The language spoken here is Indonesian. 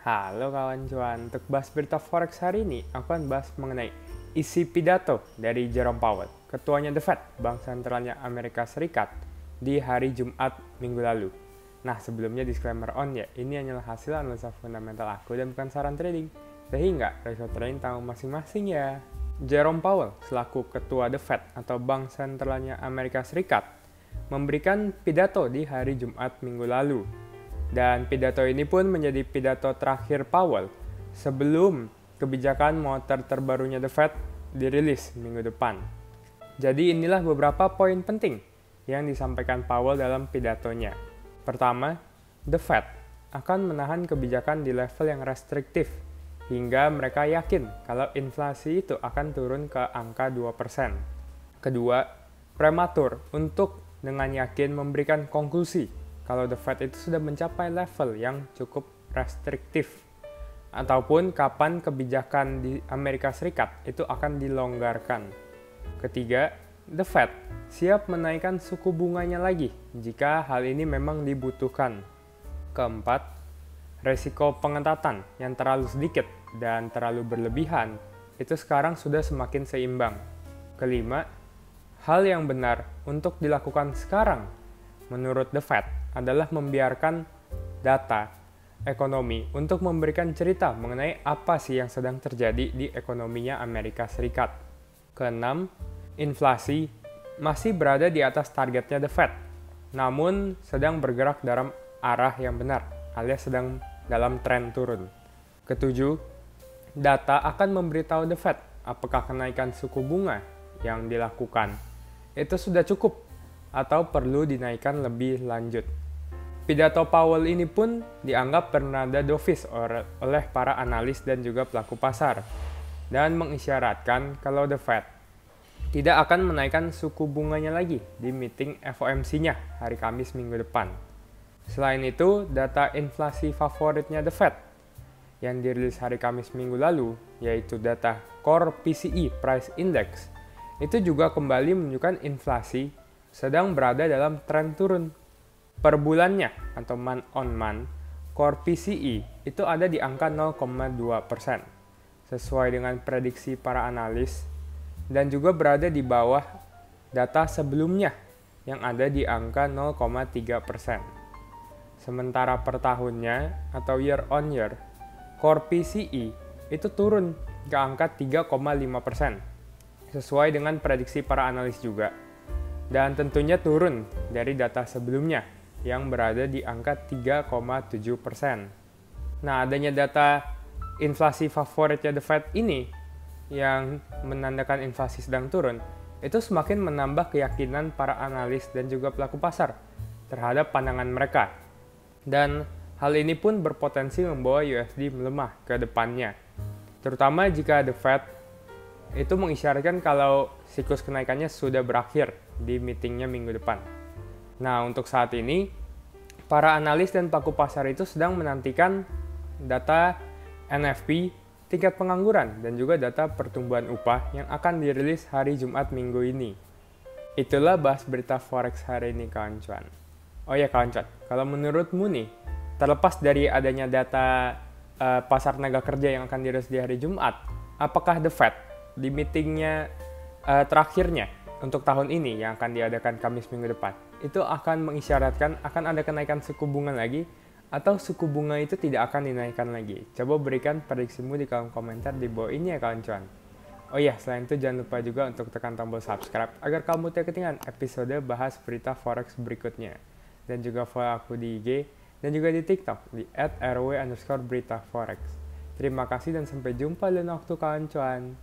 Halo kawan cuan, untuk bahas berita forex hari ini, aku akan bahas mengenai isi pidato dari Jerome Powell, ketuanya The Fed, Bank Sentralnya Amerika Serikat, di hari Jumat minggu lalu. Nah, sebelumnya disclaimer on ya, ini hanyalah hasil analisa fundamental aku dan bukan saran trading, sehingga resiko trading tanggung masing-masing ya. Jerome Powell, selaku ketua The Fed atau Bank Sentralnya Amerika Serikat, memberikan pidato di hari Jumat minggu lalu. Dan pidato ini pun menjadi pidato terakhir Powell sebelum kebijakan moneter terbarunya The Fed dirilis minggu depan. Jadi inilah beberapa poin penting yang disampaikan Powell dalam pidatonya. Pertama, The Fed akan menahan kebijakan di level yang restriktif hingga mereka yakin kalau inflasi itu akan turun ke angka 2%. Kedua, prematur untuk dengan yakin memberikan konklusi kalau The Fed itu sudah mencapai level yang cukup restriktif ataupun kapan kebijakan di Amerika Serikat itu akan dilonggarkan. Ketiga, The Fed siap menaikkan suku bunganya lagi jika hal ini memang dibutuhkan. Keempat, resiko pengetatan yang terlalu sedikit dan terlalu berlebihan itu sekarang sudah semakin seimbang. Kelima, hal yang benar untuk dilakukan sekarang menurut The Fed adalah membiarkan data ekonomi untuk memberikan cerita mengenai apa sih yang sedang terjadi di ekonominya Amerika Serikat. Keenam, inflasi masih berada di atas targetnya The Fed, namun sedang bergerak dalam arah yang benar, alias sedang dalam tren turun. Ketujuh, data akan memberitahu The Fed apakah kenaikan suku bunga yang dilakukan itu sudah cukup atau perlu dinaikkan lebih lanjut. Pidato Powell ini pun dianggap bernada dovish oleh para analis dan juga pelaku pasar, dan mengisyaratkan kalau The Fed tidak akan menaikkan suku bunganya lagi di meeting FOMC-nya hari Kamis minggu depan. Selain itu, data inflasi favoritnya The Fed yang dirilis hari Kamis minggu lalu, yaitu data Core PCE Price Index, itu juga kembali menunjukkan inflasi sedang berada dalam tren turun. Per bulannya atau month on month, Core PCE itu ada di angka 0,2%, sesuai dengan prediksi para analis, dan juga berada di bawah data sebelumnya yang ada di angka 0,3%. Sementara per tahunnya atau year on year, Core PCE itu turun ke angka 3,5%, sesuai dengan prediksi para analis juga. Dan tentunya turun dari data sebelumnya yang berada di angka 3,7%. Nah, adanya data inflasi favoritnya The Fed ini yang menandakan inflasi sedang turun, itu semakin menambah keyakinan para analis dan juga pelaku pasar terhadap pandangan mereka. Dan hal ini pun berpotensi membawa USD melemah ke depannya. Terutama jika The Fed itu mengisyaratkan kalau siklus kenaikannya sudah berakhir di meetingnya minggu depan. Nah, untuk saat ini, para analis dan pelaku pasar itu sedang menantikan data NFP, tingkat pengangguran, dan juga data pertumbuhan upah yang akan dirilis hari Jumat minggu ini. Itulah bahas berita forex hari ini, kawan cuan. Oh ya, kawan cuan, kalau menurutmu nih, terlepas dari adanya data pasar tenaga kerja yang akan dirilis di hari Jumat, apakah The Fed di meetingnya terakhirnya untuk tahun ini yang akan diadakan Kamis minggu depan, itu akan mengisyaratkan akan ada kenaikan suku bunga lagi, atau suku bunga itu tidak akan dinaikkan lagi? Coba berikan prediksimu di kolom komentar di bawah ini ya kawan cuan. Oh iya, selain itu jangan lupa juga untuk tekan tombol subscribe agar kamu tidak ketinggalan episode bahas berita forex berikutnya. Dan juga follow aku di IG dan juga di TikTok di @rw_beritaforex. Terima kasih dan sampai jumpa lain waktu kawan cuan.